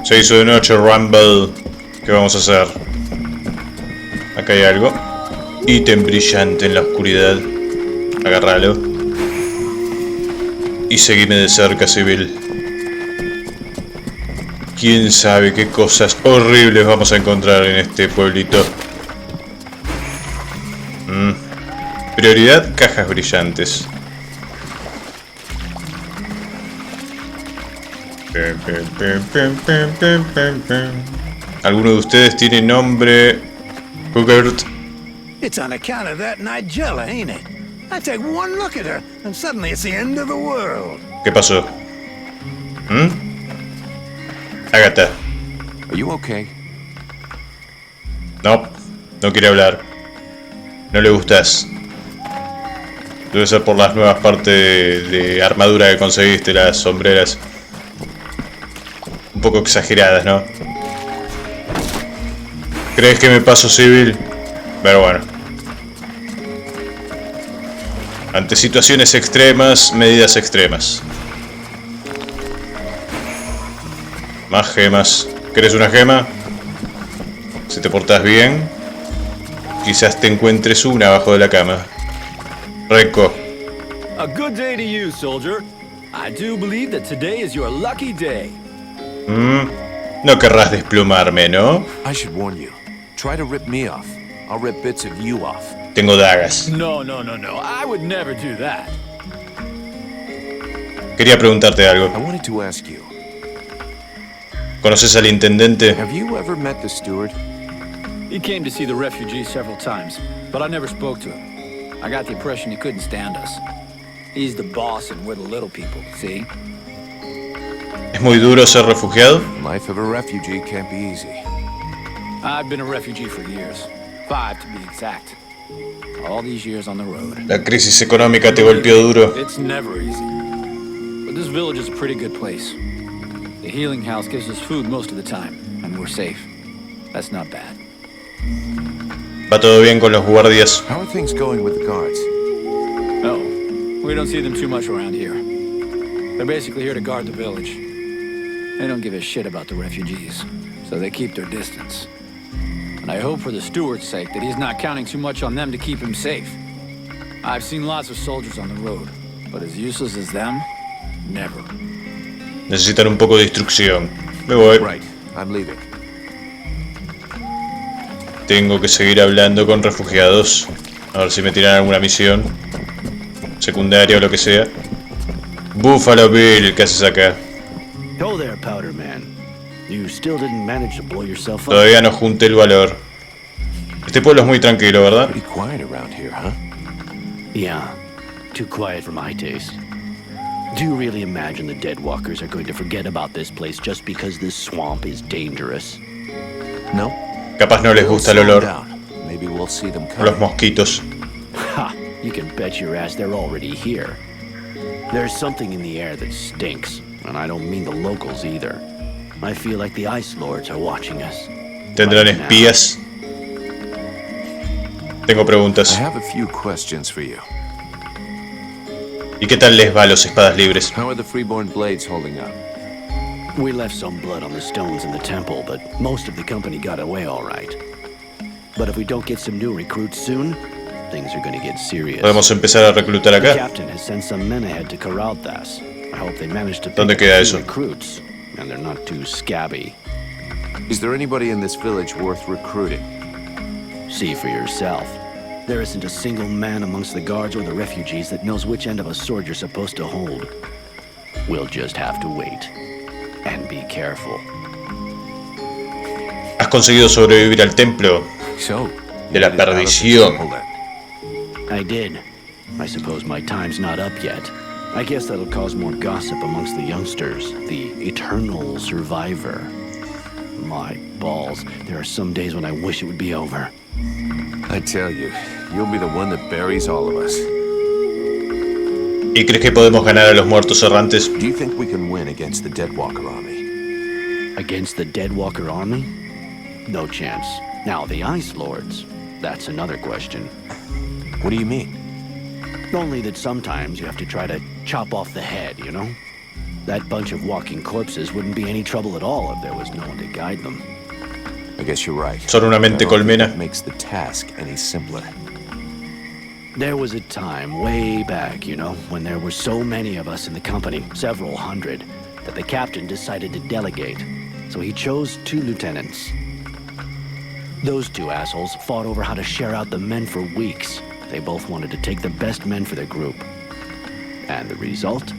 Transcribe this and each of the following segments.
Se hizo de noche, Rumble. ¿Qué vamos a hacer? Acá hay algo. Ítem brillante en la oscuridad. Agárralo. Y seguime de cerca, civil. Quién sabe qué cosas horribles vamos a encontrar en este pueblito. Prioridad, cajas brillantes. ¿Alguno de ustedes tiene nombre? Jugar. It's on account of that Nigella, ain't it? I take one look at her, and suddenly it's the end of the world. ¿Qué pasó? Agatha. Are you okay? No, no quiere hablar. No le gustas. Debe ser por las nuevas partes de armadura que conseguiste, las sombreras. Un poco exageradas, ¿no? ¿Crees que me paso civil? Pero bueno. Ante situaciones extremas, medidas extremas. Más gemas. ¿Querés una gema? Si te portas bien, quizás te encuentres una abajo de la cama. Reco. A good day to you, soldier. I do believe that today is your lucky day. No querrás desplumarme, ¿no? I should warn you. Try to rip me off. I'll rip bits of you off. Tengo dagas. No. I would never do that. Quería preguntarte algo. I wanted to ask you. ¿Conoces al intendente? Have you ever met the steward? He came to see the refugees several times, but I never spoke to him. I got the impression he couldn't stand us. He's the boss and we're the little people, see? ¿Es muy duro ser refugiado? Life of a refugee can't be easy. I've been a refugee for years. 5 to be exact. All these years on the road. La crisis económica te golpeó duro. It's never easy. But this village is a pretty good place. The healing house gives us food most of the time, and we're safe. That's not bad. ¿Va todo bien con los guardias? How are things going with the guards? Oh, we don't see them too much around here. They're basically here to guard the village. They don't give a shit about the refugees, so they keep their distance. And I hope for the steward's sake that he's not counting too much on them to keep him safe. I've seen lots of soldiers on the road, but as useless as them, never. Necesitan un poco de instrucción. Me voy. Right, I'm leaving. Tengo que seguir hablando con refugiados. A ver si me tiran alguna misión secundaria o lo que sea. Buffalo Bill, ¿qué haces acá? Go there, Powder Man. You still didn't manage to blow yourself up. Todavía no junté el valor. Este pueblo es muy tranquilo, ¿verdad? Pretty quiet around here, huh? Yeah, too quiet for my taste. Do you really imagine the Deadwalkers are going to forget about this place just because this swamp is dangerous? No. Capaz no les gusta el olor. Maybe we'll see them O los coming. mosquitos. Ha! You can bet your ass they're already here. There's something in the air that stinks, and I don't mean the locals either. I feel like the Ice Lords are watching us. ¿Tendrán espías? Tengo I preguntas. have a few questions for you. ¿Y qué tal les va a los espadas libres? How are the Freeborn Blades holding up? We left some blood on the stones in the temple, but most of the company got away all right. But if we don't get some new recruits soon, things are going to get serious. ¿Podemos empezar a reclutar The acá? captain has sent some men ahead to Caralthas. I hope they manage to pick ¿Dónde up queda a eso? few recruits, and they're not too scabby. Is there anybody in this village worth recruiting? See for yourself. There isn't a single man amongst the guards or the refugees that knows which end of a sword you're supposed to hold. We'll just have to wait. And be careful. ¿Has conseguido sobrevivir al templo So, de la perdición? I did. I suppose my time's not up yet. I guess that'll cause more gossip amongst the youngsters. The eternal survivor. My balls. There are some days when I wish it would be over. I tell you, you'll be the one that buries all of us. ¿Y crees que podemos ganar a los muertos errantes? Do you think we can win against the Deadwalker army? Against the Deadwalker army? No chance. Now, the Ice Lords, that's another question. What do you mean? Only that sometimes you have to try to chop off the head, you know? That bunch of walking corpses wouldn't be any trouble at all if there was no one to guide them. I guess you're right. Son una mente I don't think colmena. that makes the task any simpler. There was a time way back, you know, when there were so many of us in the company, several hundred, that the captain decided to delegate. So he chose 2 lieutenants. Those 2 assholes fought over how to share out the men for weeks. They both wanted to take the best men for their group. And the result?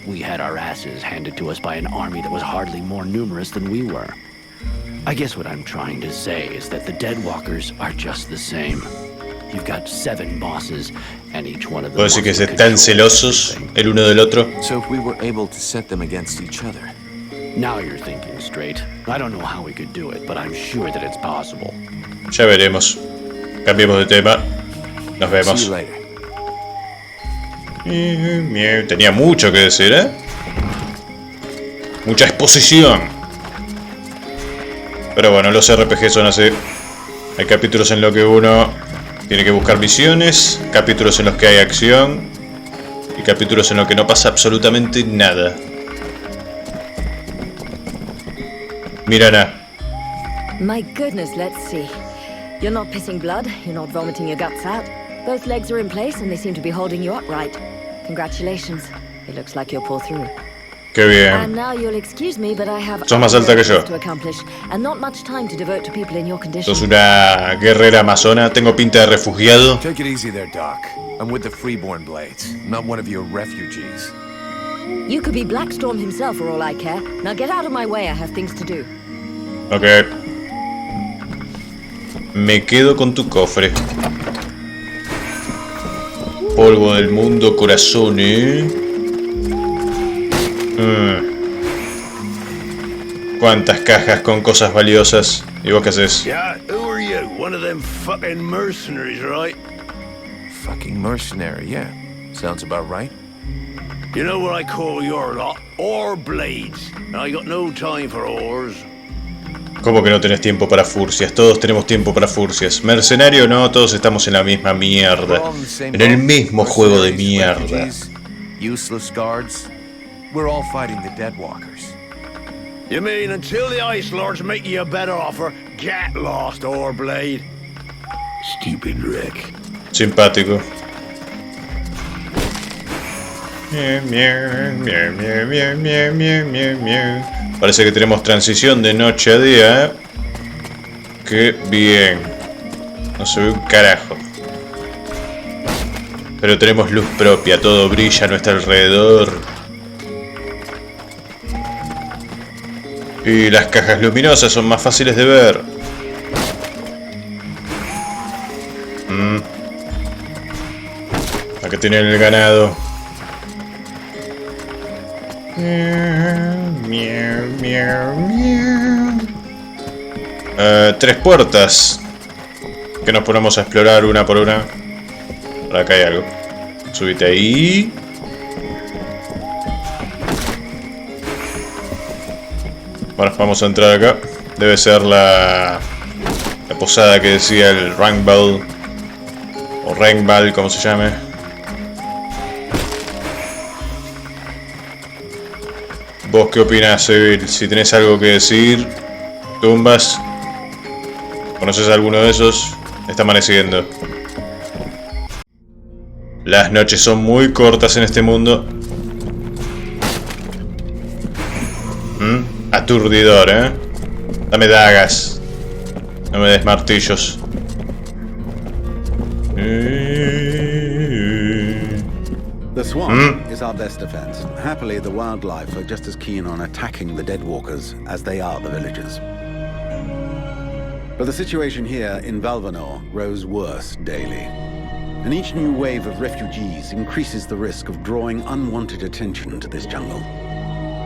We had our asses handed to us by an army that was hardly more numerous than we were. I guess what I'm trying to say is that the Deadwalkers are just the same. You've got 7 bosses, and each one of them. Puedo decir que están celosos el uno del otro. So if we were able to set them against each other. Now you're thinking straight. I don't know how we could do it, but I'm sure that it's possible. Ya veremos. Cambiemos de tema. Nos See vemos. you later. Tenía mucho que decir, ¿eh? Mucha exposición. Pero bueno, los RPG son así. Hay capítulos en los que uno tiene que buscar misiones, capítulos en los que hay acción y capítulos en los que no pasa absolutamente nada. Mirana. My goodness, let's see. You're not pissing blood, you're not vomiting your guts out. Both legs are in place and they seem to be holding you upright. Congratulations. It looks like you'll pull through. Qué And bien. now you'll excuse me, but I have Sos más alta que yo. to accomplish and not much time to devote to people in your condition. Sos una guerrera amazona. Tengo pinta de refugiado. Take it easy there, Doc. I'm with the Freeborn Blades, not one of your refugees. You could be Blackstorm himself for all I care. Now get out of my way, I have things to do. Ok. Me quedo con tu cofre. Polvo del mundo, corazón, Cuántas cajas con cosas valiosas. ¿Y vos qué haces? Yeah, who are you? One of them fucking mercenaries, right? Fucking mercenary, yeah. Sounds about right. You know what I call your lot? Ore blades. And I got no time for ores. ¿Cómo que no tenés tiempo para furcias? Todos tenemos tiempo para furcias. Mercenario no, todos estamos en la misma mierda. We're all in the same En el boat. mismo juego de Mercenaries, mierda. refugees, useless guards. We're all fighting the Deadwalkers. You mean until the Ice Lords make you a better offer, get lost, ore blade? Stupid wreck. Simpático. Parece que tenemos transición de noche a día, ¿eh? Qué bien. No se ve un carajo. Pero tenemos luz propia, todo brilla a nuestro alrededor. Y las cajas luminosas son más fáciles de ver. Acá tienen el ganado. Tres puertas que nos ponemos a explorar una por una. Por acá hay algo. Subite ahí. Bueno, vamos a entrar acá. Debe ser la posada que decía el Rangball. O Rangball, como se llame. ¿Vos qué opinás, Evil? Si tenés algo que decir, tumbas. ¿Conoces a alguno de esos? Está amaneciendo. Las noches son muy cortas en este mundo. Aturdidor, ¿eh? Dame dagas. No me des martillos. The swamp is our best defense. Happily, the wildlife are just as keen on attacking the Deadwalkers as they are the villagers. But the situation here in Valvanor grows worse daily. And each new wave of refugees increases the risk of drawing unwanted attention to this jungle.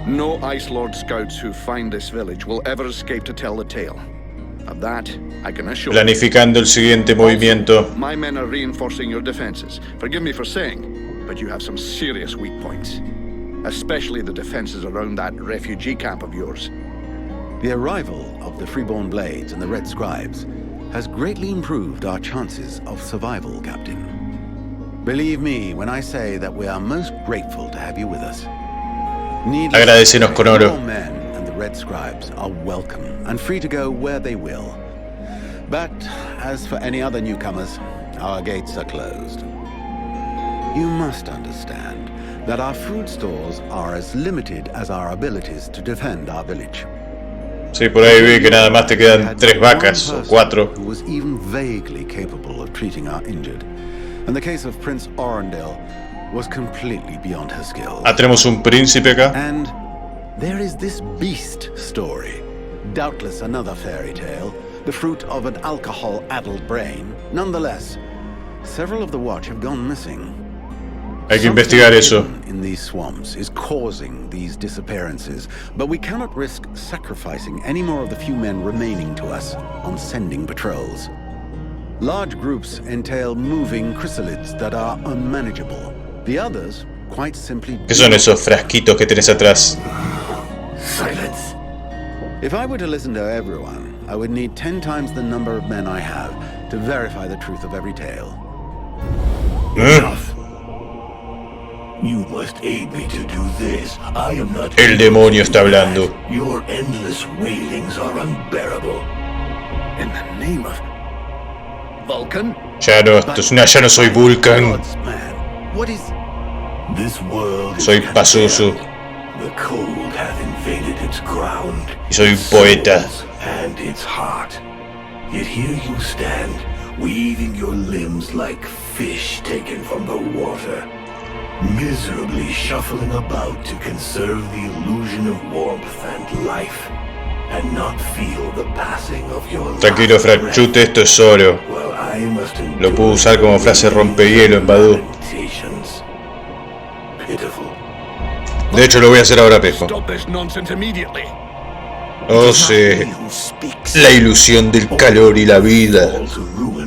No Ice Lord scouts who find this village will ever escape to tell the tale. Of that, I can assure you. Planificando el siguiente movimiento. My men are reinforcing your defenses. Forgive me for saying, but you have some serious weak points. Especially the defenses around that refugee camp of yours. The arrival of the Freeborn Blades and the Red Scribes has greatly improved our chances of survival, Captain. Believe me when I say that we are most grateful to have you with us. Agradecenos con oro. All men and the red scribes are welcome and free to go where they will. But as for any other newcomers, our gates are closed. You must understand that our food stores are as limited as our abilities to defend our village. Sí, por ahí vi que nada más te quedan 3 vacas o 4. Who was even vaguely capable of treating our injured. And the case of Prince Orendale was completely beyond her skill. Ah, tenemos un príncipe acá. And there is this beast story. Doubtless another fairy tale, the fruit of an alcohol-addled brain. Nonetheless, several of the watch have gone missing. Hay que investigar eso. Something in these swamps is causing these disappearances, but we cannot risk sacrificing any more of the few men remaining to us on sending patrols. Large groups entail moving chrysalids that are unmanageable. The others, quite simply... ¿Qué son esos frasquitos que tenés atrás? Silence. If I were to listen to everyone, I would need 10 times the number of men I have to verify the truth of every tale. Enough. You must aid me to do this. I am not... El demonio está hablando. Your endless wailings are unbearable. In the name of... Vulcan? Ya no soy Vulcan. What is... This world Soy Pazuzu. The cold hath invaded its ground. Y soy un poeta. And its heart. Yet here you stand, weaving your limbs like fish taken from the water. Miserably shuffling about to conserve the illusion of warmth and life, and not feel the passing of your Tranquilo, Franchute, esto es oro. Lo puedo usar como frase rompehielo en Badu. De hecho, lo voy a hacer ahora mismo. Oh, sí. La ilusión del calor y la vida.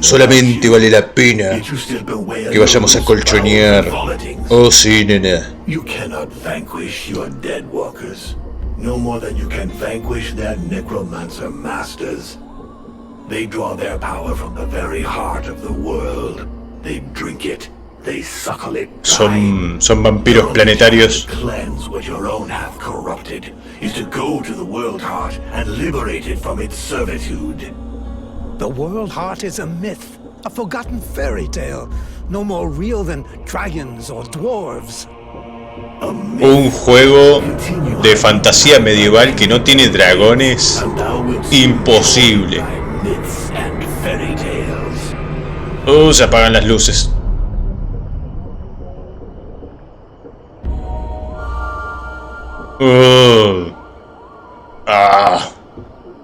Solamente vale la pena que vayamos a colchonear. Oh, sí, nena. You cannot vanquish your dead walkers, no more than you can vanquish their necromancer masters. They draw their power from the very heart of the world. They drink it. They suckle it. Son vampiros planetarios. Cleanse what your own hath corrupted is to go to the world heart and liberate it from its servitude. The world heart is a myth, a forgotten fairy tale, no more real than dragons or dwarves. Un juego de fantasía medieval que no tiene dragones. Imposible. Se apagan las luces.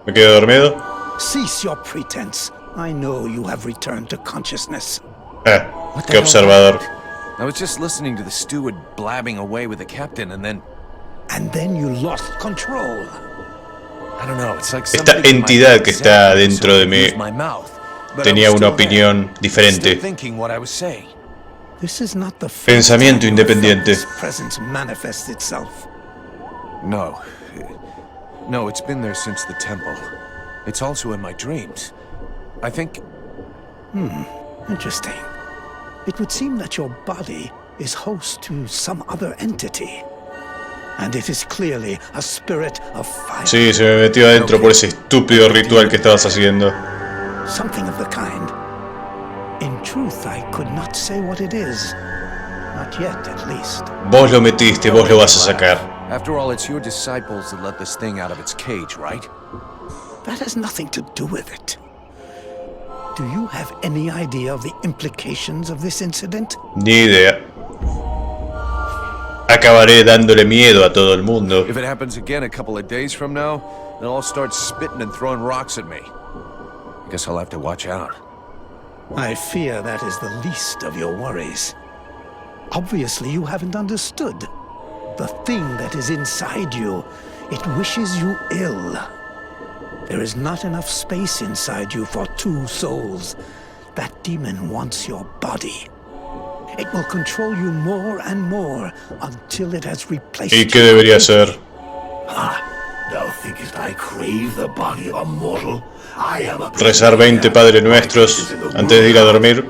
Me quedo dormido. Cease your pretense. I know you have returned to consciousness. Qué observador. I was just listening to the steward blabbing away with the captain and then... And then you lost control. I don't know, it's like esta entidad que está dentro de mí tenía una opinión diferente. Pensamiento independiente. No. No, it's been there since the temple. It's also in my dreams. I think... Interesting. It would seem that your body is host to some other entity. And it is clearly a spirit of fire. Sí, se me metió adentro por ese estúpido ritual que estabas haciendo. Something of the kind. In truth, I could not say what it is. Not yet, at least. Vos lo metiste, vos lo vas a sacar. After all, it's your disciples that let this thing out of its cage, right? That has nothing to do with it. Do you have any idea of the implications of this incident? Ni idea. Acabaré dándole miedo a todo el mundo. If it happens again a couple of days from now, they'll all start spitting and throwing rocks at me. I guess I'll have to watch out. I fear that is the least of your worries. Obviously, you haven't understood. The thing that is inside you, it wishes you ill. There is not enough space inside you for two souls. That demon wants your body. It will control you more and more until it has replaced you. ¿Y qué debería hacer? Thou thinkest I crave the body of a mortal? I am a... Rezar 20 Padre Nuestros antes de ir a dormir.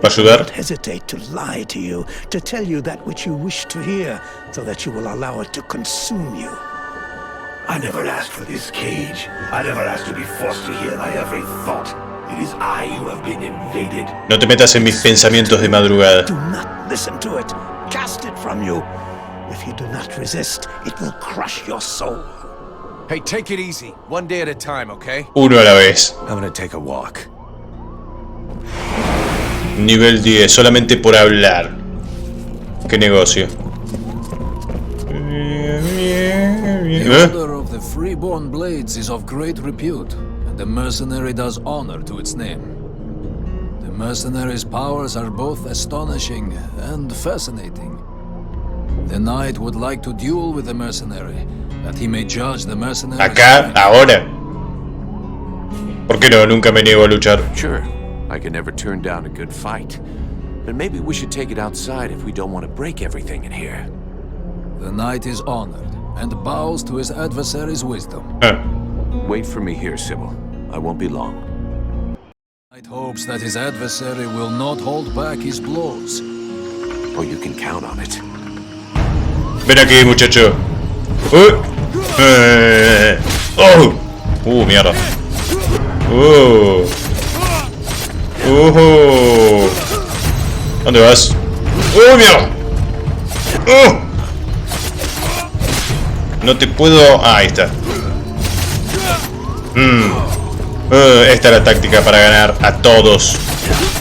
¿Va a ayudar? Don't hesitate to lie to you, to tell you that which you wish to hear, so that you will allow it to consume you. I never asked for this cage. I never asked to be forced to hear my every thought. It is I who have been invaded. No te metas en mis pensamientos de madrugada. Do not listen to it. Cast it from you. If you do not resist, it will crush your soul. Hey, take it easy. One day at a time, okay? Uno a la vez. I'm gonna take a walk. Nivel 10, solamente por hablar. ¿Qué negocio? The Order of the Freeborn Blades is of great repute, and the mercenary does honor to its name. The mercenary's powers are both astonishing and fascinating. The knight would like to duel with the mercenary, that he may judge the mercenary. Acá, ahora. ¿Por qué no? Nunca me niego a luchar. Sure, I can never turn down a good fight. But maybe we should take it outside if we don't want to break everything in here. The knight is honored, and bows to his adversary's wisdom. Wait for me here, Sybil. I won't be long. The knight hopes that his adversary will not hold back his blows. Oh, you can count on it. Ven aquí, muchacho. Oh. Mierda. ¿Dónde vas? Mierda. No te puedo... ahí está. Esta es la táctica para ganar a todos.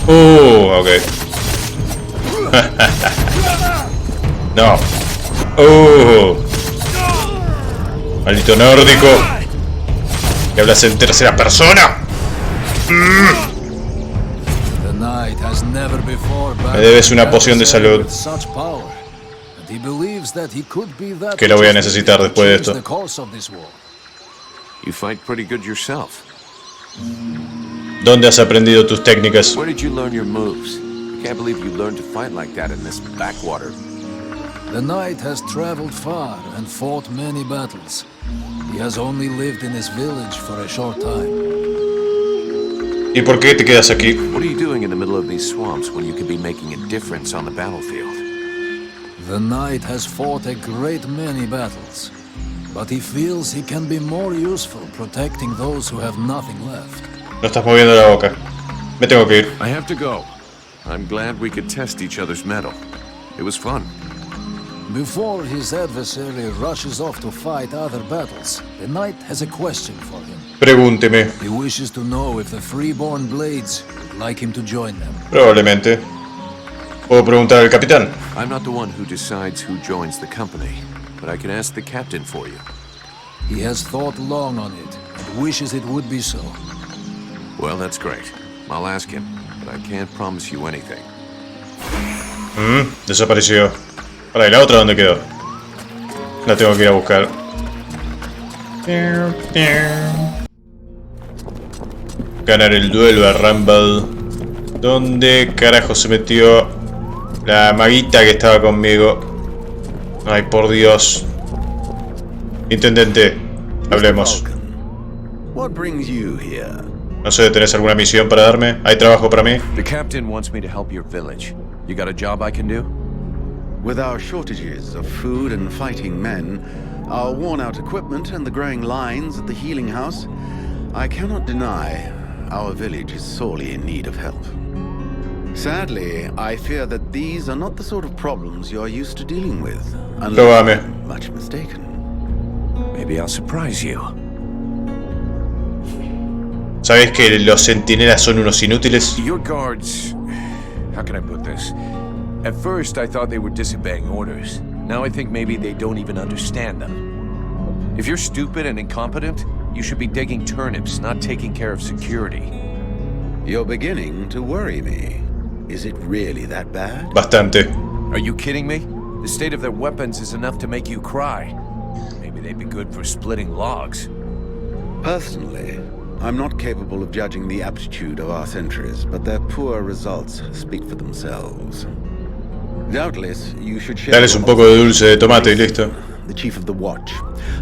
Ok. No. Maldito nórdico. ¿Que hablas en tercera persona? Me debes una poción de salud. Que la voy a necesitar después de esto. You fight pretty good yourself. ¿Dónde has aprendido tus técnicas? Where did you learn your moves? I can't believe you learned to fight like that in this backwater. The knight has traveled far and fought many battles. He has only lived in his village for a short time. ¿Y por qué te quedas aquí? What are you doing in the middle of these swamps when you could be making a difference on the battlefield? The knight has fought a great many battles, but he feels he can be more useful protecting those who have nothing left. No estás moviendo la boca. Me tengo que ir. I have to go. I'm glad we could test each other's mettle. It was fun. Before his adversary rushes off to fight other battles, the knight has a question for him. Pregúnteme. He wishes to know if the Freeborn Blades would like him to join them. Probablemente. ¿Puedo preguntar al capitán? I'm not the one who decides who joins the company, but I can ask the captain for you. He has thought long on it and wishes it would be so. Well, that's great. I'll ask him, but I can't promise you anything. Desapareció. Para, ¿y la otra dónde quedó? La tengo que ir a buscar. Ganar el duelo a Rumble. ¿Dónde carajo se metió la maguita que estaba conmigo? Ay, por Dios. Intendente, hablemos. What brings you here? No sé, ¿tenés alguna misión para darme? ¿Hay trabajo para mí? The captain wants me to help your village. You got a job I can do? With our shortages of food and fighting men, our worn-out equipment and the growing lines at the healing house, I cannot deny our village is sorely in need of help. Sadly, I fear that these are not the sort of problems you are used to dealing with, unless I'm much mistaken. Maybe I'll surprise you. ¿Sabes que los centinelas son unos inútiles? Your guards... How can I put this? At first, I thought they were disobeying orders. Now I think maybe they don't even understand them. If you're stupid and incompetent, you should be digging turnips, not taking care of security. You're beginning to worry me. Is it really that bad? Bastante. Are you kidding me? The state of their weapons is enough to make you cry. Maybe they'd be good for splitting logs. Personally, I'm not capable of judging the aptitude of our sentries, but their poor results speak for themselves. Doubtless, you should share... Dales un poco de dulce de tomate y listo. The chief of the watch.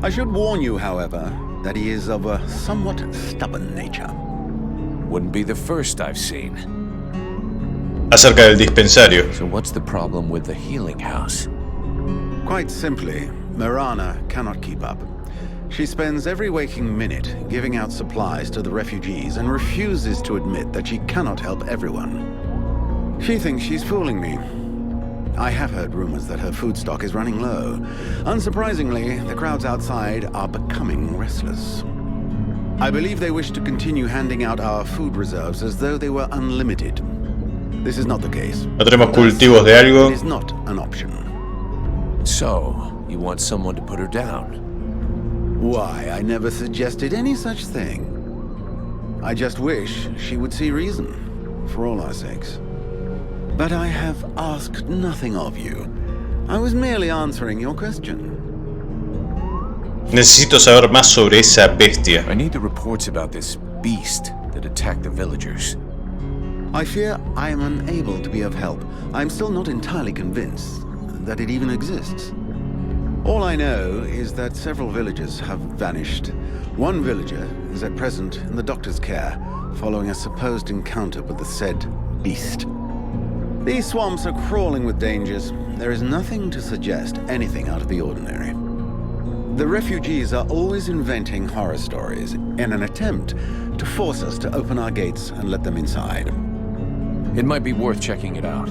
I should warn you, however, that he is of a somewhat stubborn nature. Wouldn't be the first I've seen. acerca del dispensario. So what's the problem with the healing house? Quite simply, Mirana cannot keep up. She spends every waking minute giving out supplies to the refugees and refuses to admit that she cannot help everyone. She thinks she's fooling me. I have heard rumors that her food stock is running low. Unsurprisingly, the crowds outside are becoming restless. I believe they wish to continue handing out our food reserves as though they were unlimited. This is not the case. No tenemos cultivos de algo. It is not an option. So, you want someone to put her down? Why, I never suggested any such thing. I just wish she would see reason, for all our sakes. But I have asked nothing of you. I was merely answering your question. Necesito saber más sobre esa bestia. I need the reports about this beast that attacked the villagers. I fear I am unable to be of help. I'm still not entirely convinced that it even exists. All I know is that several villagers have vanished. One villager is at present in the doctor's care, following a supposed encounter with the said beast. These swamps are crawling with dangers. There is nothing to suggest anything out of the ordinary. The refugees are always inventing horror stories in an attempt to force us to open our gates and let them inside. It might be worth checking it out.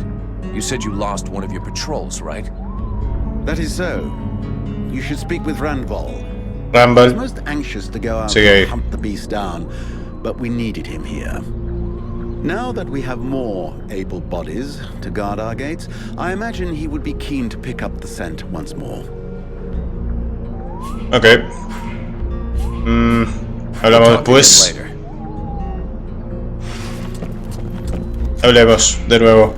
You said you lost one of your patrols, right? That is so. You should speak with Randval. He's Rumble. most anxious to go out Sigue ahí. and hunt the beast down, but we needed him here. Now that we have more able bodies to guard our gates, I imagine he would be keen to pick up the scent once more. Ok. Hablamos después. Later. Hablemos de nuevo.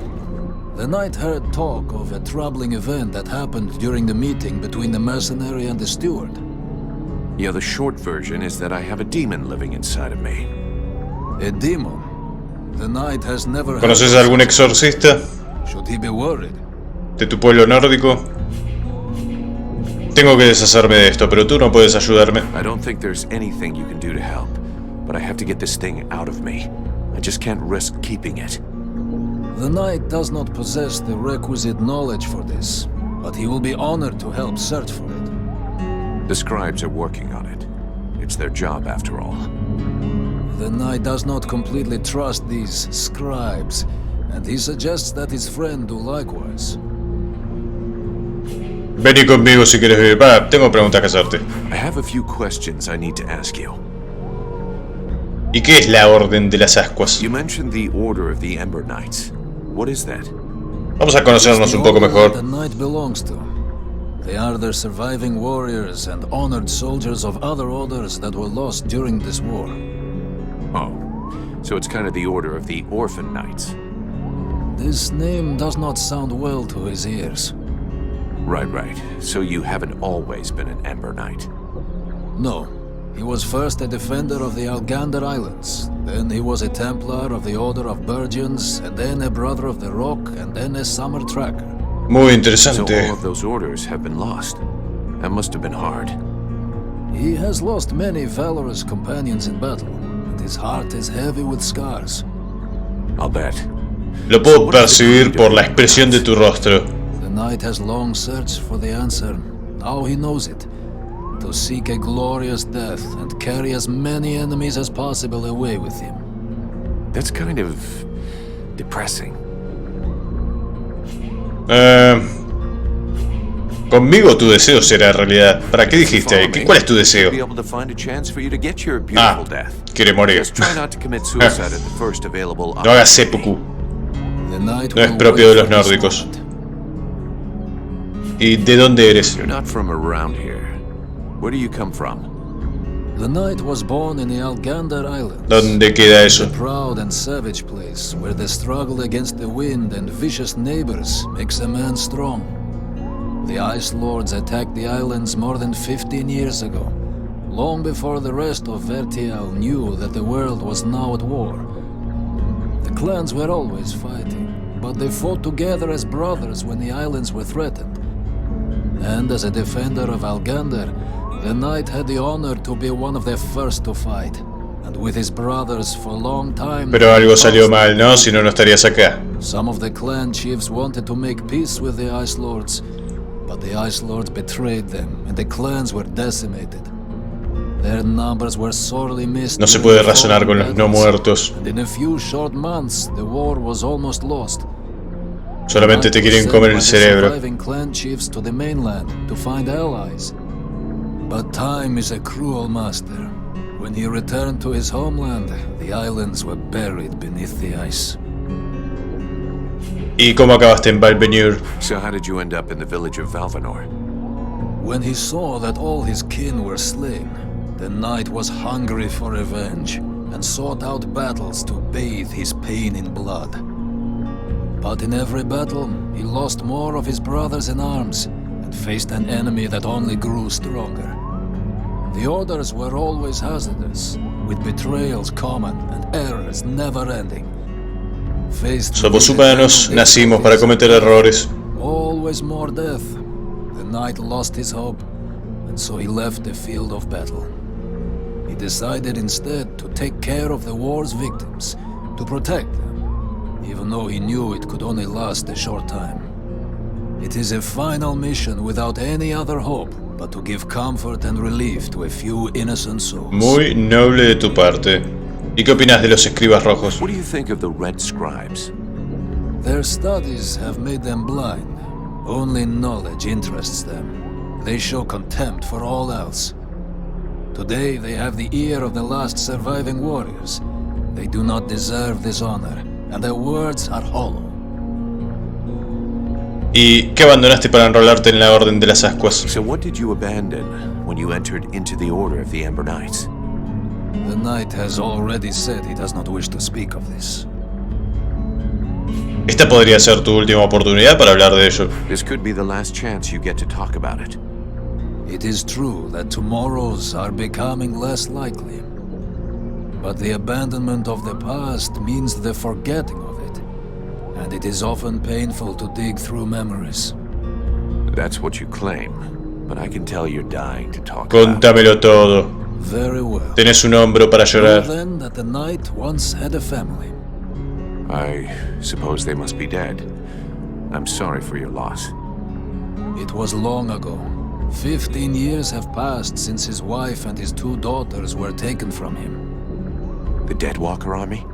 The knight heard talk of a troubling event that happened during the meeting between the mercenary and the steward. Yeah, the short version is that I have a demon living inside of me. A demon? The knight has never heard ¿Conoces of a algún exorcista such. Should he be worried? de tu pueblo nórdico? Tengo que deshacerme de esto, pero tú no puedes ayudarme. I don't think there's anything you can do to help, but I have to get this thing out of me. I just can't risk keeping it. The knight does not possess the requisite knowledge for this, but he will be honored to help search for it. The scribes are working on it. It's their job, after all. The knight does not completely trust these scribes, and he suggests that his friend do likewise. Vení conmigo si quieres vivir. Tengo preguntas que hacerte. I have a few questions I need to ask you. ¿Y qué es la Orden de las Ascuas? You mentioned the Order of the Ember Knights. What is that? Vamos a conocernos un poco mejor. The knight belongs to. They are the surviving warriors and honored soldiers of other orders that were lost during this war. Oh, so it's kind of the Order of the Orphan Knights. This name does not sound well to his ears. Right. So you haven't always been an Ember Knight. No. He was first a defender of the Algander Islands, then he was a Templar of the Order of Burgeons, and then a Brother of the Rock, and then a Summer Tracker. Muy So interesante. all of those orders have been lost. That must have been hard. He has lost many valorous companions in battle, and his heart is heavy with scars. I'll bet. Lo puedo percibir por la expresión de tu rostro. The knight has long searched for the answer. Now he knows it. To seek a glorious death and carry as many enemies as possible away with him. That's kind of depressing. Conmigo tu deseo será realidad. ¿Para qué dijiste ahí? ¿Cuál es tu deseo? Be able to find a chance for you to get your beautiful death. Quiere morir. Just try not to commit suicide at the first available No hagas seppuku. The knight No es will propio de wait los for his nórdicos. moment. ¿Y de dónde eres? You're not from around here. Where do you come from? The knight was born in the Algander Islands. ¿Dónde queda eso? A proud and savage place where the struggle against the wind and vicious neighbors makes a man strong. The Ice Lords attacked the islands more than 15 years ago, long before the rest of Vertial knew that the world was now at war. The clans were always fighting, but they fought together as brothers when the islands were threatened. And as a defender of Algander, the knight had the honor to be one of the first to fight, and with his brothers for a long time. Pero algo salió mal, ¿no? Si no, no estarías acá. Some of the clan chiefs wanted to make peace with the Ice Lords, but the Ice Lords betrayed them, and the clans were decimated. Their numbers were sorely missed. No se puede razonar con los no muertos. And in a few short months, the war was almost lost. Solamente te quieren comer el cerebro. Surviving clan chiefs to the mainland to find allies. But time is a cruel master. When he returned to his homeland, the islands were buried beneath the ice. ¿Y cómo acabaste en Valvenure? So how did you end up in the village of Valvenor? When he saw that all his kin were slain, the knight was hungry for revenge and sought out battles to bathe his pain in blood. But in every battle, he lost more of his brothers in arms and faced an enemy that only grew stronger. The orders were always hazardous, with betrayals common and errors never-ending. Somos humanos, nacimos para cometer errores. Always more death. The knight lost his hope, and so he left the field of battle. He decided instead to take care of the war's victims, to protect them, even though he knew it could only last a short time. It is a final mission without any other hope but to give comfort and relief to a few innocent souls. Muy noble de tu parte. ¿Y qué opinas de los escribas rojos? What do you think of the Red Scribes? Their studies have made them blind. Only knowledge interests them. They show contempt for all else. Today they have the ear of the last surviving warriors. They do not deserve this honor, and their words are hollow. ¿Y qué abandonaste para enrolarte en la Orden de las Ascuas? So what did you abandon when you entered into the Order of the Ember Knights? The knight has already said he does not wish to speak of this. Esta podría ser tu última oportunidad para hablar de ello. This could be the last chance you get to talk about it. It is true that tomorrows are becoming less likely. But the abandonment of the past means the forgetting of it. And it is often painful to dig through memories. That's what you claim, but I can tell you're dying to talk about it. Contámelo todo. Very well. Tenés un hombro para llorar. Know then that the knight once had a family. I suppose they must be dead. I'm sorry for your loss. It was long ago. 15 years have passed since his wife and his 2 daughters were taken from him. The Deadwalker army?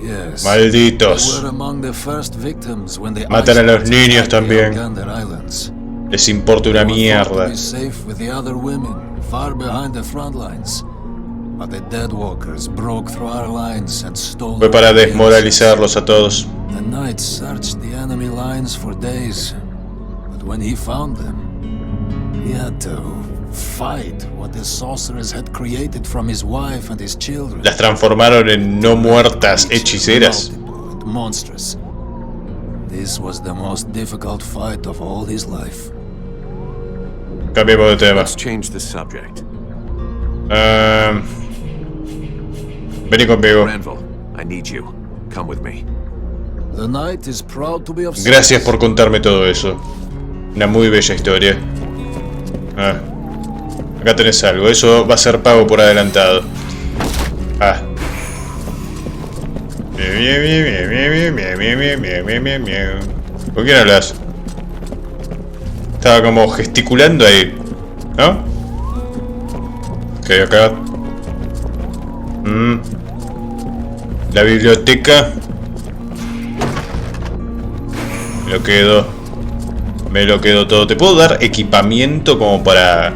Yes. Malditos. They were among the first victims when the Matan a los niños también. Islands. Les importa una mierda. Be safe with the other women, far behind the front lines. But the Deadwalkers broke through our lines and stole. Fue para desmoralizarlos a todos. The knight searched the enemy lines for days, but when he found them, he had to fight what the sorcerers had created from his wife and his children. Las transformaron en no muertas hechiceras. And monstrous. This was the most difficult fight of all his life. Cambiemos de tema. Let's change the subject. Vení conmigo. Granville, I need you. Come with me. The knight is proud to be of Gracias por contarme todo eso. Una muy bella historia. Acá tenés algo. Eso va a ser pago por adelantado. ¿Con quién hablas? Estaba como gesticulando ahí, ¿no? Ok, acá. La biblioteca. Me lo quedo todo. ¿Te puedo dar equipamiento como para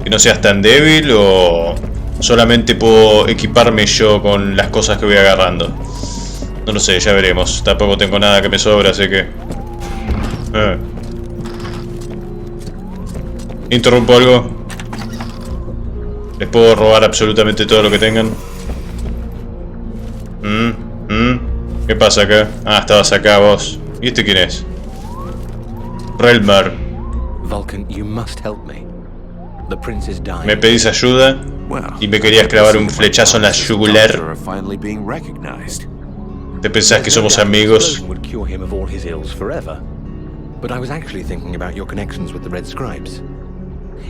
que no seas tan débil o solamente puedo equiparme yo con las cosas que voy agarrando? No lo sé, ya veremos. Tampoco tengo nada que me sobra, así que... ¿Interrumpo algo? ¿Les puedo robar absolutamente todo lo que tengan? ¿Qué pasa acá? Ah, estabas acá vos. ¿Y este quién es? Relmar. Vulcan, you must help me. The prince is dying. Me pedís ayuda y me querías clavar un flechazo en la yugular. ¿Te pensás que somos amigos? Would cure him of all his ills forever. But I was actually thinking about your connections with the Red Scribes.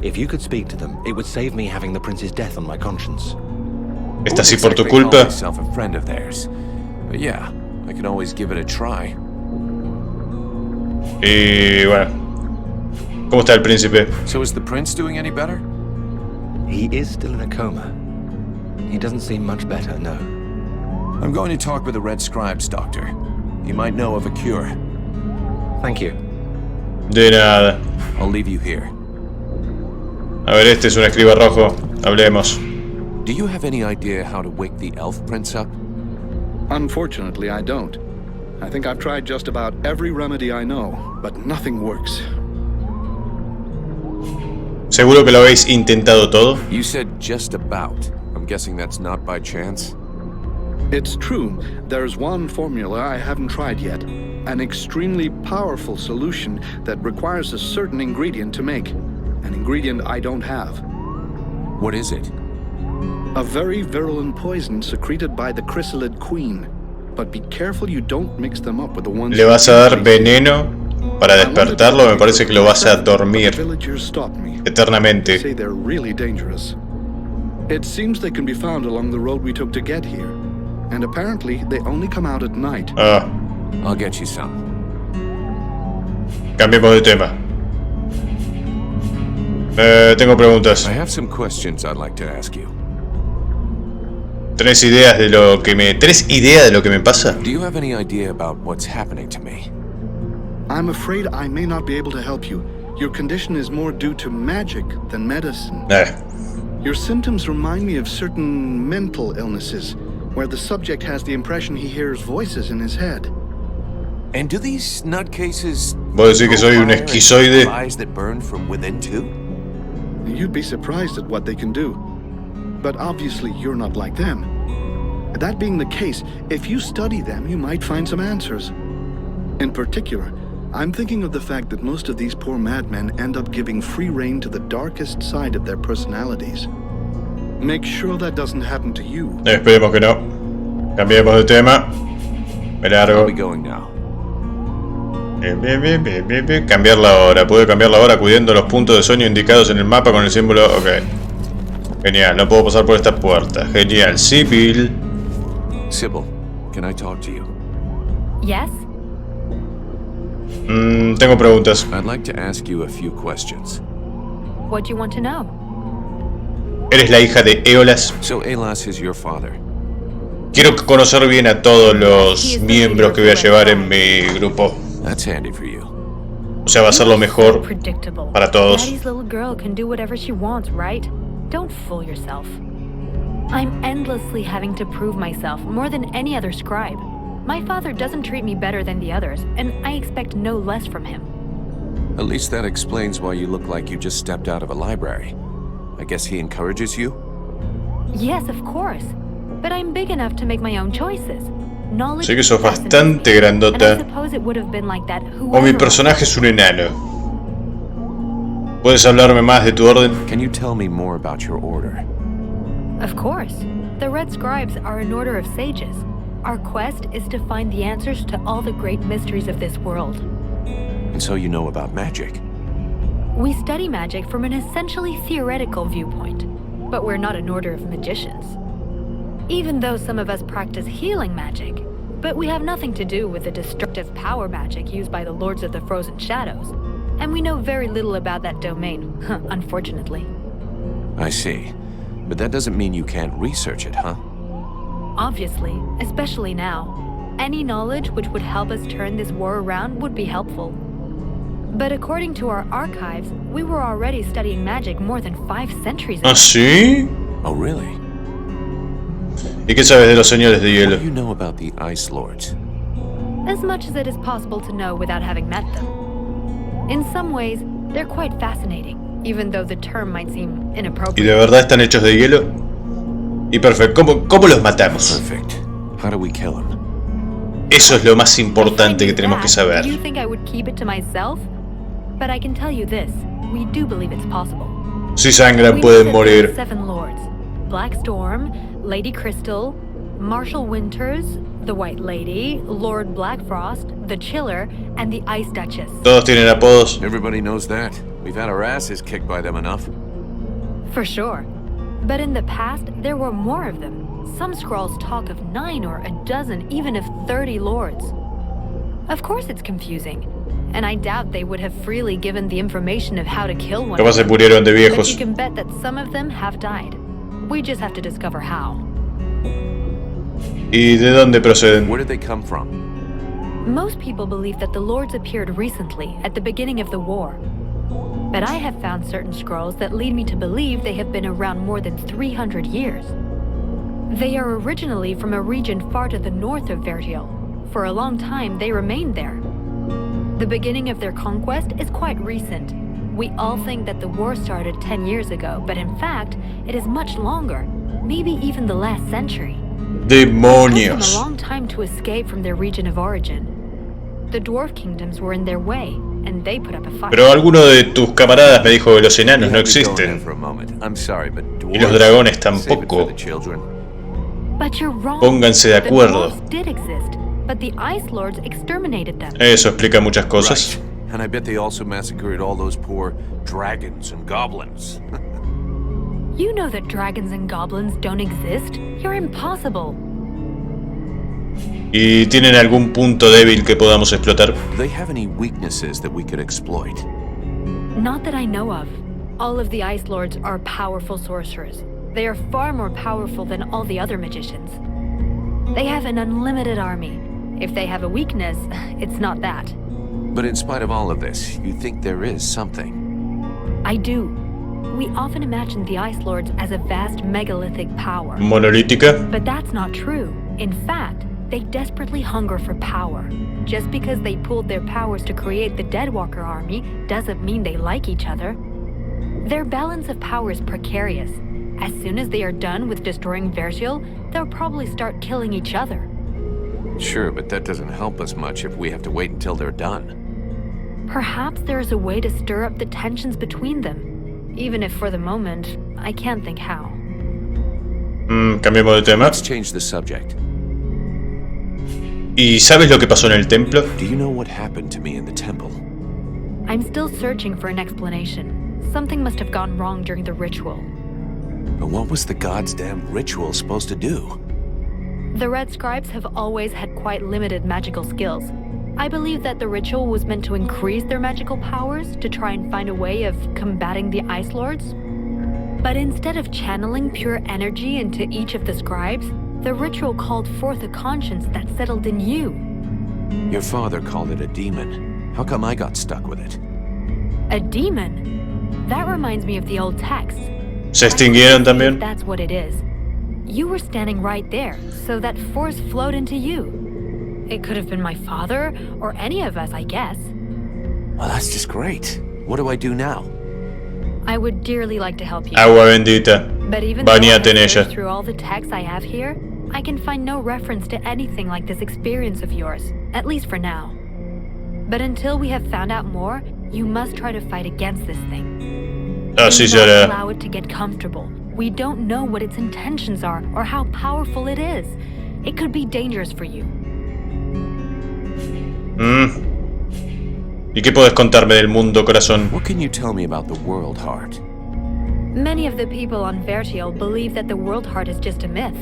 If you could speak to them, it would save me having the prince's death on my conscience. ¿Está así por tu culpa? Y bueno, ¿cómo está el príncipe? So is the prince doing any better? He is still in a coma. He doesn't seem much better, no. I'm going to talk with the Red Scribes, Doctor. He might know of a cure. Thank you. De nada. I'll leave you here. A ver, este es un escriba rojo. Hablemos. Do you have any idea how to wake the elf prince up? Unfortunately, I don't. I think I've tried just about every remedy I know, but nothing works. ¿Seguro que lo habéis intentado todo? You said just about. I'm guessing that's not by chance. It's true. There's one formula I haven't tried yet. An extremely powerful solution that requires a certain ingredient to make. An ingredient I don't have. What is it? A very virulent poison secreted by the chrysalid queen. But be careful you don't mix them up with the ones. ¿Le vas a dar veneno para despertarlo? Me parece que lo vas a dormir eternamente. Say they're really dangerous. It seems they can be found along the road we took to get here. And apparently they only come out at night. Ah. I'll get you some. Cambiemos de tema. Tengo preguntas. I have some questions I'd like to ask you. ¿Tenés idea de lo que me pasa? Do you have any idea about what's happening to me? I'm afraid I may not be able to help you. Your condition is more due to magic than medicine. Your symptoms remind me of certain mental illnesses, where the subject has the impression he hears voices in his head. And do these nutcases ¿Vos decís que soy un esquizoide? eyes that burn from within too? You'd be surprised at what they can do. But obviously you're not like them. That being the case, if you study them, you might find some answers. In particular, I'm thinking of the fact that most of these poor madmen end up giving free rein to the darkest side of their personalities. Make sure that doesn't happen to you. Esperemos que no. Cambiemos de tema. Me largo. I'll be going now. Bien. Cambiar la hora. Puedo cambiar la hora acudiendo a los puntos de sueño indicados en el mapa con el símbolo. Ok. Genial, no puedo pasar por esta puerta. Genial. Sybil. Sybil, can I talk to you? Yes? Tengo preguntas. I'd like to ask you a few questions. What do you want to know? ¿Eres la hija de Eolas? So Alas is your father. Quiero conocer bien a todos los miembros que voy a llevar en mi grupo. That's handy for you. O sea, va a ser lo mejor para todos. Daddy's little girl can do whatever she wants, right? Don't fool yourself. I'm endlessly having to prove myself more than any other scribe. My father doesn't treat me better than the others, and I expect no less from him. At least that explains why you look like you just stepped out of a library. I guess he encourages you? Yes, of course. But I'm big enough to make my own choices. Knowledge Sé que sos bastante and I grandota. suppose it would have been like that O mi personaje es un enano. ¿Puedes hablarme más de tu orden? Can you tell me more about your order? Of course. The Red Scribes are an order of sages. Our quest is to find the answers to all the great mysteries of this world. And so you know about magic? We study magic from an essentially theoretical viewpoint, but we're not an order of magicians. Even though some of us practice healing magic, but we have nothing to do with the destructive power magic used by the Lords of the Frozen Shadows, and we know very little about that domain, unfortunately. I see. But that doesn't mean you can't research it, huh? Obviously, especially now. Any knowledge which would help us turn this war around would be helpful. But according to our archives, we were already studying magic more than 5 centuries ago. ¿Ah, sí? Oh, really? ¿Y qué sabes de los señores de hielo? What do you know about the Ice Lords? As much as it is possible to know without having met them. In some ways, they're quite fascinating, even though the term might seem ¿Y inappropriate. de verdad están hechos de hielo? Y perfecto. ¿Cómo los matamos? Perfect. How do we kill them? Eso es lo más importante que tenemos que saber. Do you think I would keep it to myself? But I can tell you this, we do believe it's possible. Si sangran We pueden know that there morir. are 7 lords: Black Storm, Lady Crystal, Marshal Winters, the White Lady, Lord Blackfrost, the Chiller, and the Ice Duchess. Todos tienen apodos. Everybody knows that. We've had our asses kicked by them enough. For sure. But in the past, there were more of them. Some scrolls talk of 9 or a dozen, even of 30 lords. Of course it's confusing, and I doubt they would have freely given the information of how to kill one. Capaz se murieron de But viejos. you can bet that some of them have died. We just have to discover how. ¿Y de dónde proceden? Where did they come from? Most people believe that the lords appeared recently, at the beginning of the war. But I have found certain scrolls that lead me to believe they have been around more than 300 years. They are originally from a region far to the north of Vertiel. For a long time, they remained there. The beginning of their conquest is quite recent. We all think that the war started 10 years ago, but in fact, it is much longer, maybe even the last century. It took them Demonios. a long time to escape from their region of origin. The dwarf kingdoms were in their way, and they put up a fight. Pero alguno de tus camaradas me dijo que los enanos You no have to go there existen. for a moment. I'm sorry, but Y los dwarves, dragones save it for tampoco. the children. But you're wrong. Pónganse de acuerdo. The dwarves did exist, but the Ice Lords exterminated them. Eso explica muchas cosas. Right. And I bet they also massacred all those poor dragons and goblins. You know that dragons and goblins don't exist. You're impossible. ¿Y tienen algún punto débil que podamos explotar? Do they have any weaknesses that we could exploit? Not that I know of. All of the Ice Lords are powerful sorcerers. They are far more powerful than all the other magicians. They have an unlimited army. If they have a weakness, it's not that. But in spite of all of this, you think there is something? I do. We often imagine the Ice Lords as a vast megalithic power. Monolítica. But that's not true. In fact, they desperately hunger for power. Just because they pooled their powers to create the Deadwalker army doesn't mean they like each other. Their balance of power is precarious. As soon as they are done with destroying Vertiel, they'll probably start killing each other. Sure, but that doesn't help us much if we have to wait until they're done. Perhaps there is a way to stir up the tensions between them. Even if for the moment, I can't think how. Cambiemos de tema. Let's change the subject. ¿Y sabes lo que pasó en el templo? Do you know what happened to me in the temple? I'm still searching for an explanation. Something must have gone wrong during the ritual. But what was the god's damn ritual supposed to do? The Red Scribes have always had quite limited magical skills. I believe that the ritual was meant to increase their magical powers to try and find a way of combating the Ice Lords. But instead of channeling pure energy into each of the scribes, the ritual called forth a conscience that settled in you. Your father called it a demon. How come I got stuck with it? A demon? That reminds me of the old texts. ¿Se extinguieron también? That's what it is. You were standing right there, so that force flowed into you. It could have been my father, or any of us, I guess. Well, that's just great. What do I do now? I would dearly like to help you. Agua bendita. But even though I Bañate en have searched ella. through all the texts I have here, I can find no reference to anything like this experience of yours, at least for now. But until we have found out more, you must try to fight against this thing. Así Do not será. allow it to get comfortable. We don't know what its intentions are or how powerful it is. It could be dangerous for you. ¿Y qué puedes contarme del mundo, corazón? What can you tell me about the World Heart? Many of the people on Vertiel believe that the World Heart is just a myth.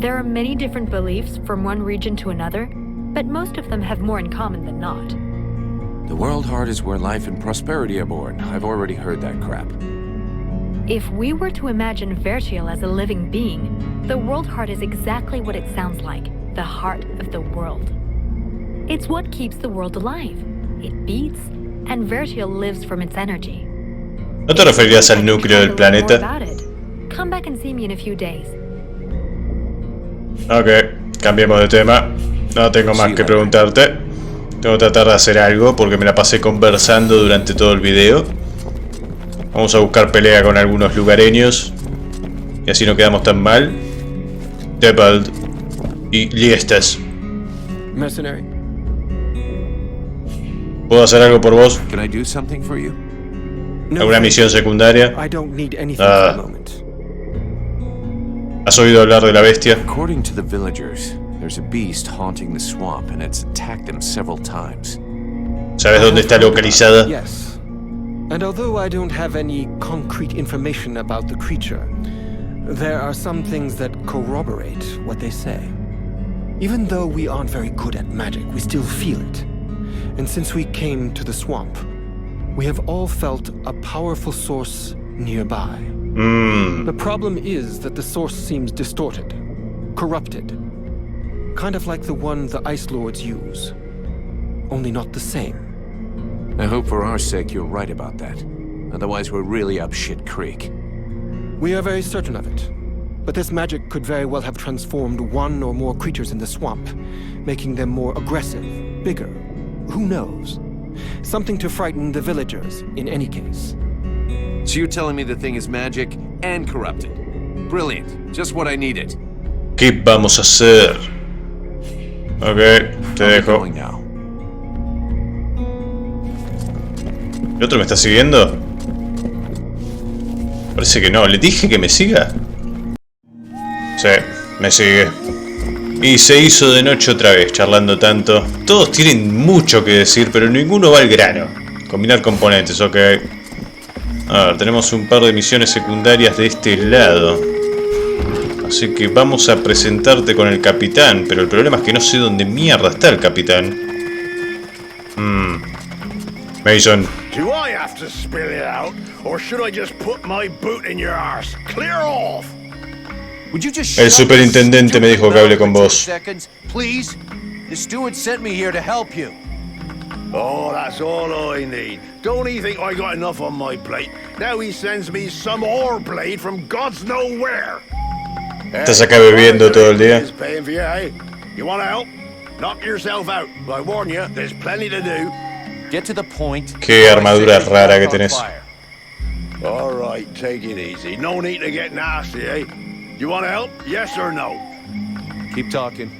There are many different beliefs from one region to another, but most of them have more in common than not. The World Heart is where life and prosperity are born. I've already heard that crap. If we were to imagine Vertiel as a living being, the World Heart is exactly what it sounds like, the heart of the world. It's what keeps the world alive. It beats, and Vertiel lives from its energy. ¿No te referías al núcleo del planeta? Come back and see me in a few days. Ok, cambiemos de tema. No tengo más que preguntarte. Tengo que tratar de hacer algo porque me la pasé conversando durante todo el video. Vamos a buscar pelea con algunos lugareños y así no quedamos tan mal. Debald y Liestas. Mercenary. ¿Puedo hacer algo por vos? Can I do something for you? ¿Alguna misión secundaria? I don't need anything for the moment. ¿Has oído hablar de la bestia? According to the villagers, there's a beast haunting the swamp and it's attacked them several times. ¿Sabes dónde está localizada? Yes. And although I don't have any concrete information about the creature, There are some things that corroborate what they say. Even though we aren't very good at magic, we still feel it. And since we came to the swamp, we have all felt a powerful source nearby. The problem is that the source seems distorted, corrupted. Kind of like the one the Ice Lords use. Only not the same. I hope for our sake you're right about that. Otherwise we're really up shit creek. We are very certain of it. But this magic could very well have transformed one or more creatures in the swamp, making them more aggressive, bigger. Who knows? Something to frighten the villagers, in any case. So you're telling me the thing is magic and corrupted? Brilliant. Just what I needed. ¿Qué vamos a hacer? Ok, te dejo. ¿El otro me está siguiendo? Parece que no. ¿Le dije que me siga? Sí, me sigue. Y se hizo de noche otra vez, charlando tanto. Todos tienen mucho que decir, pero ninguno va al grano. Combinar componentes, ok. A ver, tenemos un par de misiones secundarias de este lado. Así que vamos a presentarte con el capitán. Pero el problema es que no sé dónde mierda está el capitán. Mason. Do I have to spill it out, or should I just put my boot in your arse? Clear off! El superintendente me dijo que hable con vos. Please? The steward sent me here to help you. Oh, that's all I need. Don't he think I got enough on my plate? Now he sends me some ore blade from God's nowhere. ¿Estás acá bebiendo todo el día? You want to help? Knock yourself out. I warn you, there's plenty to do. Get to the point. Qué armadura rara que tenés. All right, take it easy. No need to get nasty, eh? You want to help? Yes or no? Keep talking.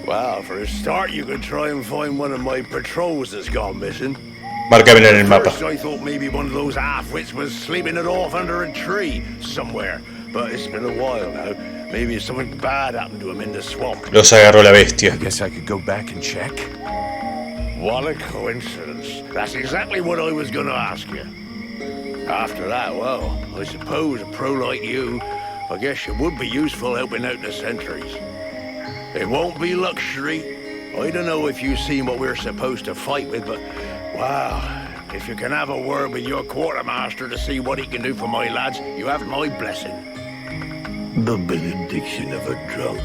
Well, for a start, you could try and find one of my patrols that's gone missing. Márcame en el mapa. First, I thought maybe one of those half-wits was sleeping it off under a tree somewhere. But it's been a while now. Maybe something bad happened to him in the swamp. Los agarró la bestia. I guess I could go back and check. What a coincidence. That's exactly what I was going to ask you. After that, well, I suppose a pro like you, I guess you would be useful helping out the sentries. It won't be luxury. I don't know if you've seen what we're supposed to fight with, but, wow, if you can have a word with your quartermaster to see what he can do for my lads, you have my blessing. The benediction of a drunk.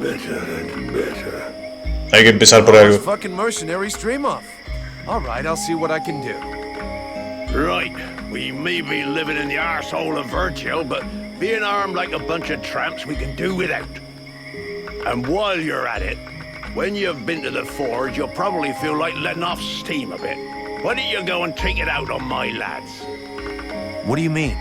Better and better. Hay que empezar por algo. Fucking mercenaries dream off. All right, I'll see what I can do. Right, we may be living in the arsehole of Virgil, but being armed like a bunch of tramps, we can do without. And while you're at it, when you've been to the forge, you'll probably feel like letting off steam a bit. Why don't you go and take it out on my lads? What do you mean?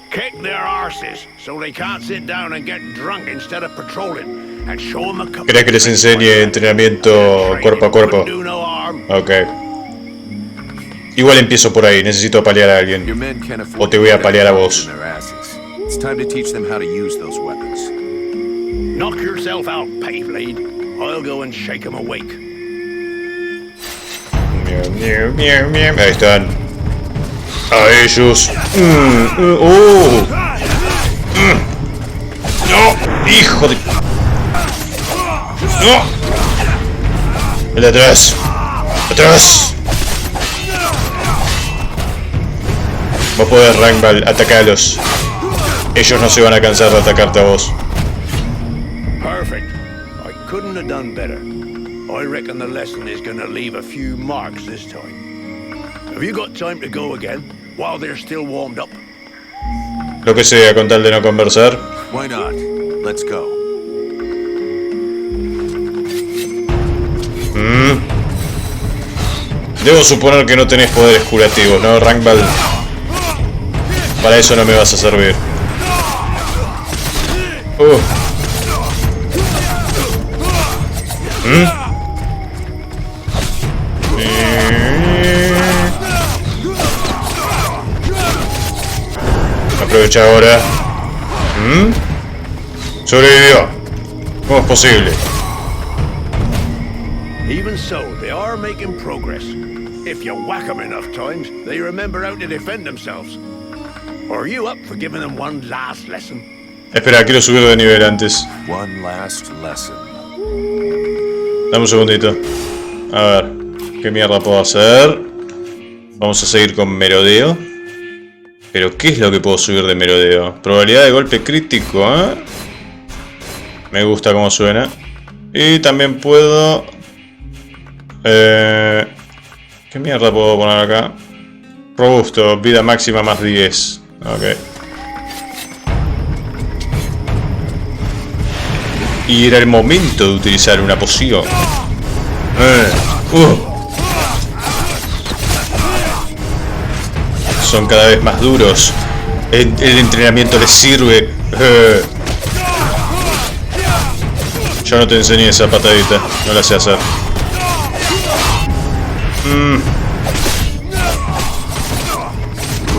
Kick their arses so they can't sit down and get drunk instead of patrolling. And show them a couple. ¿Querés que les enseñe entrenamiento cuerpo a cuerpo? Ok. Igual empiezo por ahí, necesito apalear a alguien. O te voy a apalear a vos. It's time to teach them how to use those weapons. Knock yourself out, Payblade. I'll go and shake them awake. Ahí están. A ellos. No, hijo de... No. El de atrás. Atrás. Vos podés, Rangball, atacalos. Ellos no se van a cansar de atacarte a vos. Perfect. I couldn't have done better. I reckon the lesson is gonna leave a few marks this time. Have you got time to go again while they're still warmed up? Lo que sea, con tal de no conversar. Why not? Let's go. Debo suponer que no tenés poderes curativos, ¿no, Rangball? Para eso no me vas a servir. Aprovecha ahora. Sobrevivió. ¿Cómo es posible? Even so, they are making progress. If you whack them enough times, they remember how to defend themselves. Are you up for giving them one last lesson? Espera, quiero subir de nivel antes. One last lesson. Dame un segundito. A ver, ¿qué mierda puedo hacer? Vamos a seguir con merodeo. Pero ¿qué es lo que puedo subir de merodeo? Probabilidad de golpe crítico, ¿eh? Me gusta cómo suena. Y también puedo... ¿qué mierda puedo poner acá? Robusto, vida máxima más 10. Ok. Y era el momento de utilizar una poción. Son cada vez más duros. El entrenamiento les sirve. Yo no te enseñé esa patadita. No la sé hacer.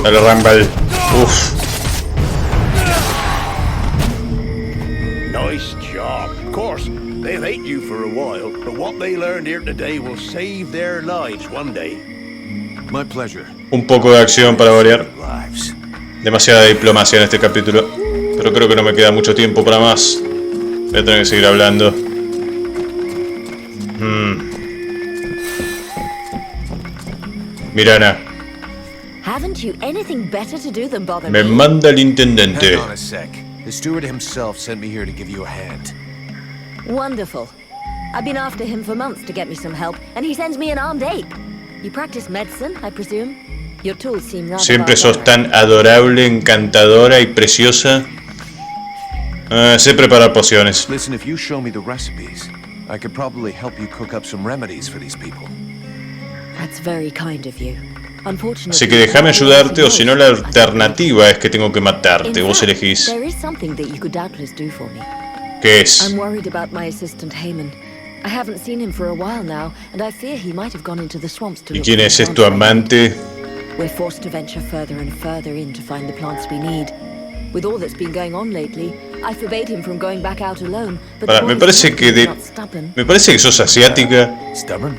Dale, Rumble. Uff. Nice job. Of course, they'll hate you for a while, but what they learned here today will save their lives one day. My pleasure. Un poco de acción para variar. Demasiada diplomacia en este capítulo. Pero creo que no me queda mucho tiempo para más. Voy a tener que seguir hablando. Mirana. Me manda el intendente. Hang on a sec. The steward himself sent me here to give you a hand. Wonderful. I've been after him for months to get me some help, and he sends me an armed ape. You practice medicine, I presume? Your tools seem rather Siempre sos tan adorable, encantadora y preciosa. Sé preparar pociones. Listen, if you show me the recipes, I could probably help you cook up some remedies for these people. That's very kind of you. Así que déjame ayudarte, o si no la alternativa es que tengo que matarte. Vos elegís. ¿Qué es? I'm worried about my assistant Heyman. I haven't seen him for a while now, and I fear he might have gone into the swamps to ¿Y quién es tu amante? We're forced to venture further and further in to find the plants we need. With all that's been going on lately, I forbade him from going back out alone. But me parece que sos asiática. Stubborn?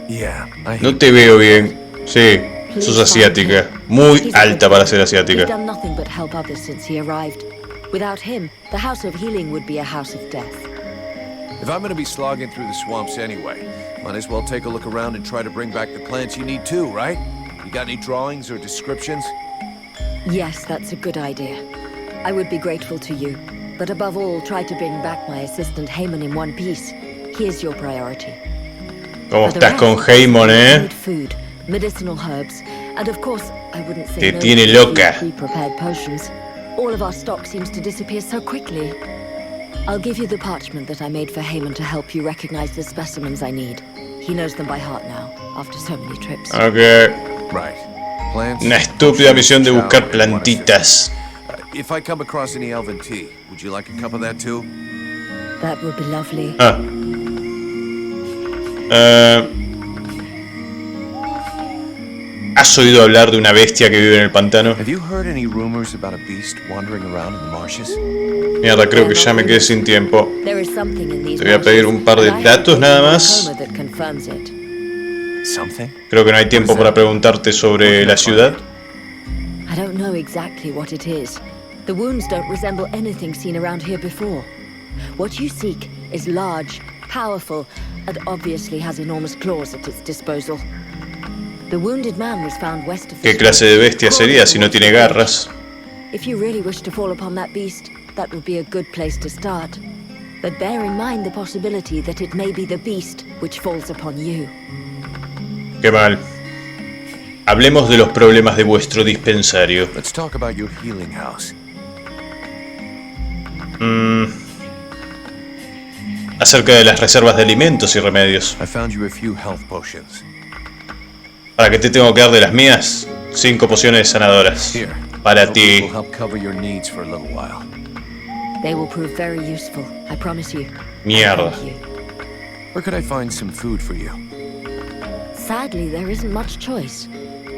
Yeah, no te veo bien. Sí, sos asiática. Muy alta para ser asiática. He's done nothing but help others since he arrived. Without him, the House of Healing would be a house of death. If I'm gonna be slogging through the swamps anyway, might as well take a look around and try to bring back the plants you need too, right? You got any drawings or descriptions? Yes, that's a good idea. I would be grateful to you. But above all, try to bring back my assistant Heyman in one piece. He is your priority. ¿Cómo estás con Heyman, Food, medicinal herbs, and of course, I wouldn't say Te no tiene to loca. pre-prepared potions. All of our stock seems to disappear so quickly. I'll give you the parchment that I made for Heyman to help you recognize the specimens I need. He knows them by heart now, after so many trips. Okay. Right. Plants. Una estúpida misión de buscar plantitas. If I come across any elven tea, would you like a cup of that too? That would be lovely. ¿Has oído hablar de una bestia que vive en el pantano? Have you heard any rumors about a beast wandering around in the marshes? Mierda, creo que ya me quedé sin tiempo. Te voy a pedir un par de datos nada más. Creo que no hay tiempo para preguntarte sobre la ciudad. I don't know exactly what it is. The wounds don't resemble anything seen around here before. What you seek is large, powerful, and obviously has enormous claws at its disposal. The wounded man was found west of the ¿Qué clase de bestia sería si no tiene garras? If you really wish to fall upon that beast, that would be a good place to start. But bear in mind the possibility that it may be the beast which falls upon you. Qué mal. Hablemos de los problemas de vuestro dispensario. Let's talk about your healing house. Acerca de las reservas de alimentos y remedios. I found you a few health potions. ¿Para qué te tengo que dar de las mías? 5 pociones sanadoras. Para ti. Will help cover your needs for a little while. They will prove very useful, I promise you. Mierda. Where could I find some food for you? Sadly, there isn't much choice.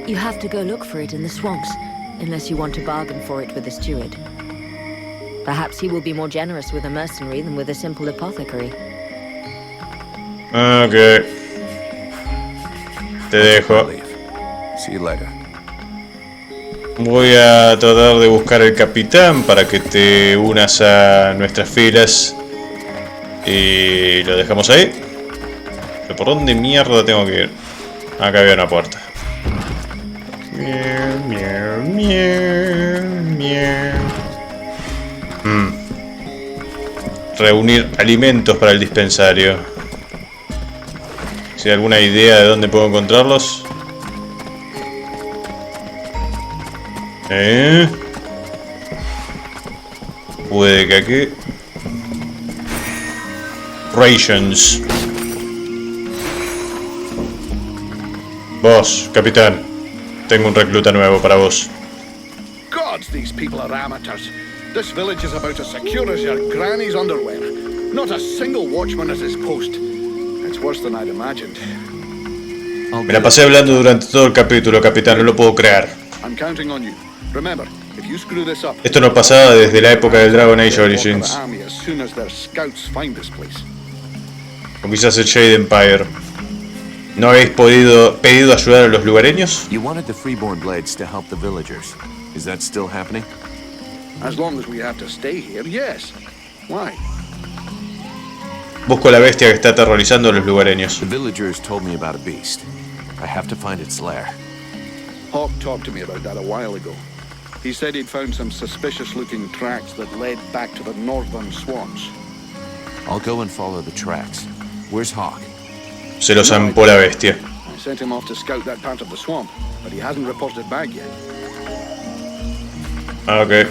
You have to go look for it in the swamps, unless you want to bargain for it with the steward. Perhaps he will be more generous with a mercenary than with a simple apothecary. Ok. Te dejo. See you later. Voy a tratar de buscar al capitán para que te unas a nuestras filas. Y lo dejamos ahí. ¿Pero por dónde mierda tengo que ir? Acá había una puerta. Reunir alimentos para el dispensario. ¿Si hay alguna idea de dónde puedo encontrarlos? Puede que aquí. Rations. Vos, capitán. Tengo un recluta nuevo para vos. Gods, these people are amateurs. This village is about as secure as your granny's underwear. Not a single watchman at his post. It's worse than I'd imagined. Me la pasé hablando durante todo el capítulo, capitán, no lo puedo creer. I'm counting on you. Remember, if you screw this up, Esto no pasaba desde la época del Dragon Age Origins. as soon as their scouts find this place. O quizás el Shade Empire. ¿No habéis pedido ayudar a los lugareños? You wanted the Freeborn Blades to help the villagers. Is that still happening? As long as we have to stay here, yes. Why? Busco a la bestia que está aterrorizando a los lugareños. The villagers told me about a beast. I have to find its lair. Hawk talked to me about that a while ago. He said he'd found some suspicious-looking tracks that led back to the northern swamps. I'll go and follow the tracks. Where's Hawk? Se lo zampó la bestia. I sent him off to scout that part of the swamp, but he hasn't reported back yet. Ok.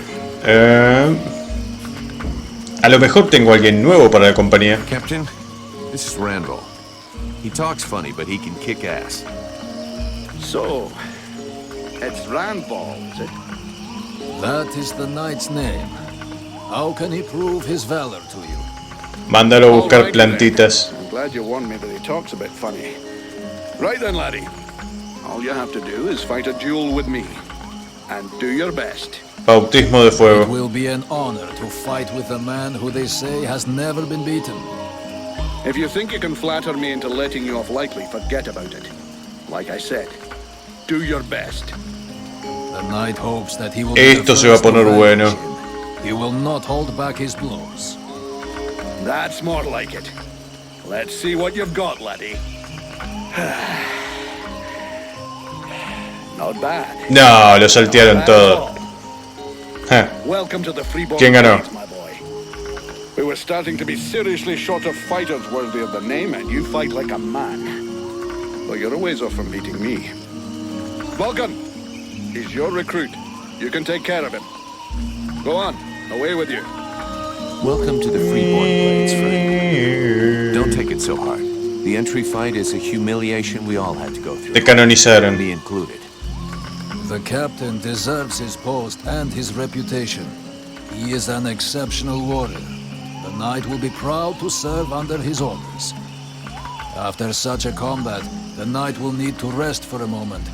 A lo mejor tengo a alguien nuevo para la compañía. Captain, this is Randall. He talks funny, but he can kick ass. So, it's Randall, is it? That is the knight's name. How can he prove his valor to you? Mándalo a buscar plantitas. I'm glad you warned me that he talks a bit funny. Right then, laddie. All you have to do is fight a duel with me. And do your best. Bautismo de It fuego. will be an honor to fight with a man who they say has never been beaten. If you think you can flatter me into letting you off lightly, forget about it. Like I said, do your best. The knight hopes that he will Esto se va a poner bueno. He will not hold back his blows. That's more like it. Let's see what you've got, laddie. Not bad. No, lo saltearon todo. Welcome to the Freeborn ¿Quién ganó? Blades, my boy. We were starting to be seriously short of fighters worthy of the name, and you fight like a man. But you're a ways off from beating me. Vulcan, he's your recruit. You can take care of him. Go on, away with you. Welcome to the Freeborn Blades, friend. Don't take it so hard. The entry fight is a humiliation we all had to go through. Te canonizaron. Me included. The captain deserves his post and his reputation. He is an exceptional warrior. The knight will be proud to serve under his orders. After such a combat, the knight will need to rest for a moment.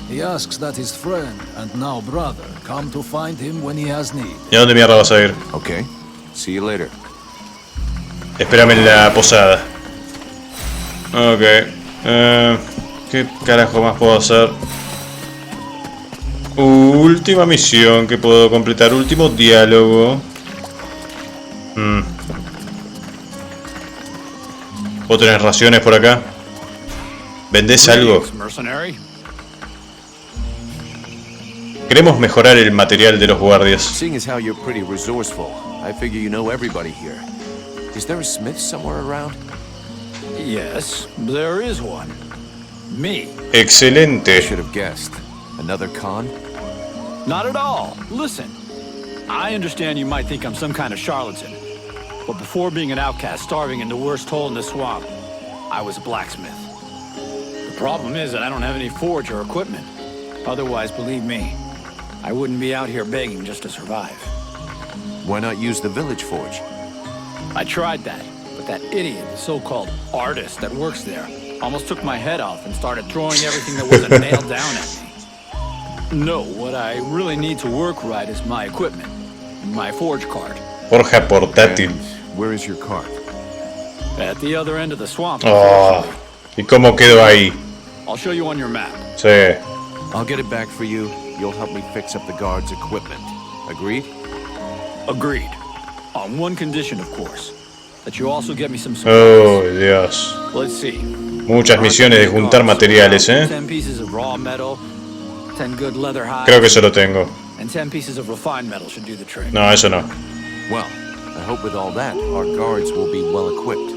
He asks that his friend and now brother come to find him when he has need. ¿Y a dónde mierda vas a ir? Okay. See you later. Espérame en la posada. Ok. ¿Qué carajo más puedo hacer? Última misión que puedo completar. Último diálogo. ¿Vos tenés raciones por acá? ¿Vendés algo? Queremos mejorar el material de los guardias. Seeing as how you're pretty resourceful, I figure you know everybody here. Is there a smith somewhere around? Yes, there is one. Me. Excelente. I should have guessed. Another con? Not at all. Listen, I understand you might think I'm some kind of charlatan, but before being an outcast starving in the worst hole in the swamp, I was a blacksmith. The problem is that I don't have any forge or equipment. Otherwise, believe me, I wouldn't be out here begging just to survive. Why not use the village forge? I tried that, but that idiot, the so-called artist that works there, almost took my head off and started throwing everything that wasn't nailed down at me. No, what I really need to work right is my equipment, my forge cart. Forja portátil. And where is your cart? At the other end of the swamp. Oh, ¿y cómo quedó ahí? I'll show you on your map. Sí. I'll get it back for you you'll help me fix up the guards' equipment. Agreed? Agreed. On one condition, of course. That you also get me some Oh, supplies. Dios. Let's see. Muchas misiones de juntar materiales, 10 pieces of raw metal, 10 good leather hides, Creo que eso lo tengo. and 10 pieces of refined metal should do the trick. No, eso no. Well, I hope with all that, our guards will be well equipped.